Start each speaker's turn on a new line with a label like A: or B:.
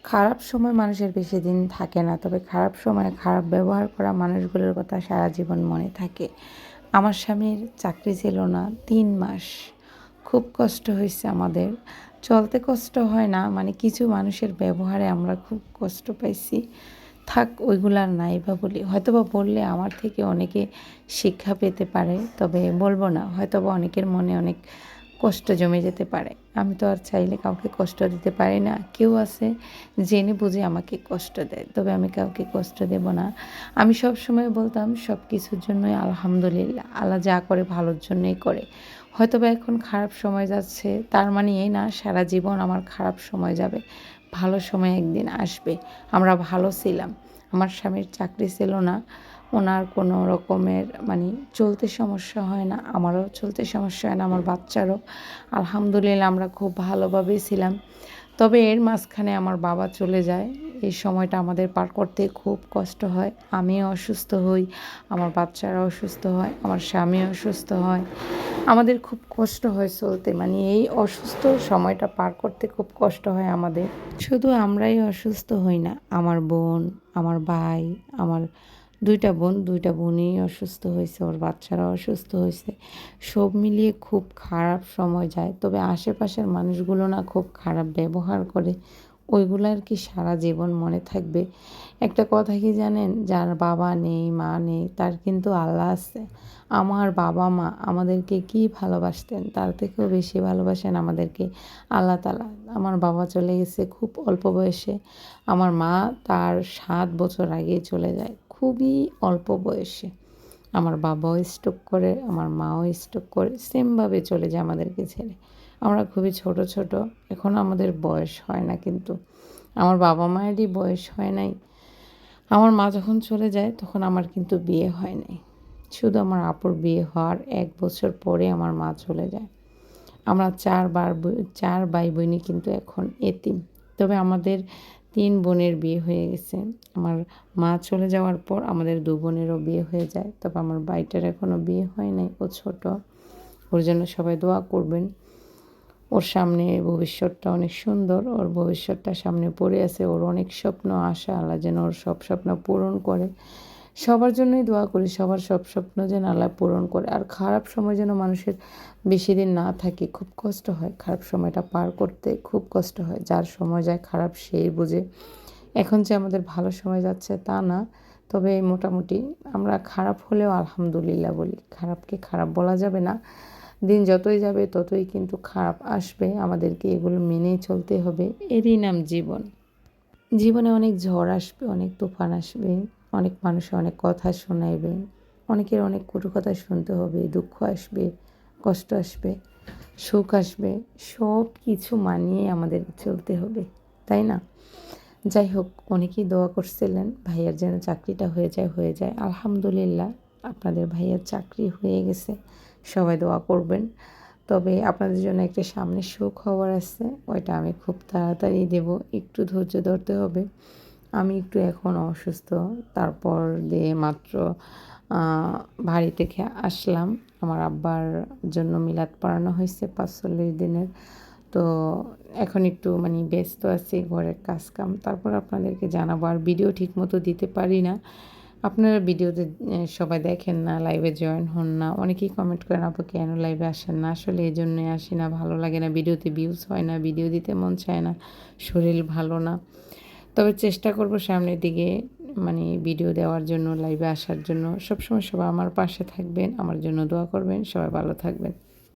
A: খারাপ সময় মানুষের বেশি দিন থাকে না, তবে খারাপ সময়ে খারাপ ব্যবহার করা মানুষগুলোর কথা সারা জীবন মনে থাকে। আমার স্বামীর চাকরি ছিল না ৩ মাস। খুব কষ্ট হয়েছে আমাদের। চলতে কষ্ট হয় না, মানে কিছু মানুষের ব্যবহারে আমরা খুব কষ্ট পাইছি। থাক ওইগুলো আর নাই বা বলি। হয়তোবা বললে আমার থেকে অনেকে শিক্ষা পেতে পারে, তবে বলবো না। হয়তোবা অনেকের মনে অনেক কষ্ট জমে যেতে পারে। আমি তো আর চাইলে কাউকে কষ্ট দিতে পারি না। কেউ আছে জেনে বুঝে আমাকে কষ্ট দেয়, তবে আমি কাউকে কষ্ট দেব না। আমি সবসময় বলতাম সব কিছুর জন্যই আলহামদুলিল্লাহ। আল্লাহ যা করে ভালোর জন্যই করে। হয়তোবা এখন খারাপ সময় যাচ্ছে, তার মানে এই না সারা জীবন আমার খারাপ সময় যাবে। ভালো সময় একদিন আসবে। আমরা ভালো ছিলাম। আমার স্বামীর চাকরি ছিল না। ওনার কোনো রকমের মানে চলতে সমস্যা হয় না, আমারও চলতে সমস্যা হয় না, আমার বাচ্চারও। আলহামদুলিল্লাহ আমরা খুব ভালোভাবেই ছিলাম। তবে এর মাঝখানে আমার বাবা চলে যায়। এই সময়টা আমাদের পার করতে খুব কষ্ট হয়। আমিও অসুস্থ হই, আমার বাচ্চারা অসুস্থ হয়, আমার স্বামী অসুস্থ হয়। আমাদের খুব কষ্ট হয় চলতে, মানে এই অসুস্থ সময়টা পার করতে খুব কষ্ট হয় আমাদের। শুধু আমরাই অসুস্থ হই না, আমার বোন, আমার ভাই, আমার ২ টা বোন, ২ টা বোনই অসুস্থ হয়েছে, ওর বাচ্চারাও অসুস্থ হয়েছে। সব মিলিয়ে খুব খারাপ সময় যায়। তবে আশেপাশের মানুষগুলো না খুব খারাপ ব্যবহার করে, ওইগুলো আর কি সারা জীবন মনে থাকবে। একটা কথা কি জানেন? যার বাবা নেই, মা নেই, তার কিন্তু আল্লাহ আছে। আমার বাবা-মা আমাদেরকে কি ভালোবাসতেন, তার থেকেও বেশি ভালোবাসেন আমাদেরকে আল্লাহ তাআলা। আমার বাবা চলে গেছে খুব অল্প বয়সে। আমার মা তার ৭ বছর আগেই চলে যায়, খুবই অল্প বয়সে। আমার বাবাও স্ট্রোক করে, আমার মাও স্ট্রোক করে, সেমভাবে চলে যায় আমাদেরকে ছেড়ে। আমরা খুবই ছোট, ছোট। এখনও আমাদের বয়স হয় না কিন্তু। আমার বাবা-মায়েরই বয়স হয় নাই। আমার মা যখন চলে যায় তখন আমার কিন্তু বিয়ে হয় নাই। শুধু আমার আপুর বিয়ে হওয়ার ১ বছর পরে আমার মা চলে যায়। আমরা ৪ ভাই-বোনই কিন্তু এখন এতিম। তবে আমাদের ৩ বোনের বিয়ে হয়ে গেছে। আমার মা চলে যাওয়ার পর আমাদের ২ বোনেরও বিয়ে হয়ে যায়। তবে আমার ভাইটার এখনও বিয়ে হয় নাই, ও ছোট। ওর জন্য সবাই দোয়া করবেন। ওর সামনে ভবিষ্যৎটা অনেক সুন্দর। ওর ভবিষ্যৎটা সামনে পড়ে আছে। ওর অনেক স্বপ্ন, আশা। আল্লাহ যেন ওর সব স্বপ্ন পূরণ করে। সবার জন্যই দোয়া করি, সবার সব স্বপ্ন যেন আল্লাহ পূরণ করে। আর খারাপ সময় যেন মানুষের বেশি দিন না থাকে। খুব কষ্ট হয় খারাপ সময়টা পার করতে, খুব কষ্ট হয়। যার সময় যায় খারাপ সেই বোঝে। এখন যে আমাদের ভালো সময় যাচ্ছে তা না, তবে মোটামুটি আমরা খারাপ হলেও আলহামদুলিল্লাহ বলি। খারাপকে খারাপ বলা যাবে না। দিন যতই যাবে ততই কিন্তু খারাপ আসবে। আমাদেরকে এগুলো মেনেই চলতে হবে। এরই নাম জীবন। জীবনে অনেক ঝড় আসবে, অনেক তুফান আসবে, অনেক মানুষে অনেক কথা শোনাইবে, অনেকের অনেক কটু কথা শুনতে হবে, দুঃখ আসবে, কষ্ট আসবে, সুখ আসবে, সব কিছু মানিয়ে আমাদের চলতে হবে, তাই না? যাই হোক, অনেকেই দোয়া করছিলেন ভাইয়ার যেন চাকরিটা হয়ে যায়। আলহামদুলিল্লাহ আপনাদের ভাইয়ার চাকরি হয়ে গেছে। সবাই দোয়া করবেন। তবে আপনাদের জন্য একটা সামনে সুখবর আছে, ওইটা আমি খুব তাড়াতাড়ি দেব। একটু ধৈর্য ধরতে হবে। আমি একটু এখন অসুস্থ। তারপর দিয়ে মাত্র আ বাড়ি থেকে আসলাম। আমার আব্বার জন্য মিলাদ পড়ানো হয়েছে ৪৫ দিনের। তো এখন একটু মানে ব্যস্ত আছি ঘরের কাজকাম। তারপর আপনাদেরকে জানাবো। আর ভিডিও ঠিকমতো দিতে পারি না। আপনারা ভিডিওতে সবাই দেখেন না, লাইভে জয়েন হন না। অনেকেই কমেন্ট করেন, আপু কেন লাইভে আসেন না? আসলে এজন্যই আসি না, ভালো লাগে না। ভিডিওতে ভিউজ হয় না, ভিডিও দিতে মন চায় না, শরীর ভালো না। তবে চেষ্টা করব সামনের দিকে মানে ভিডিও দেওয়ার জন্য, লাইভে আসার জন্য। সবসময় সবাই আমার পাশে থাকবেন, আমার জন্য দোয়া করবেন। সবাই ভালো থাকবেন।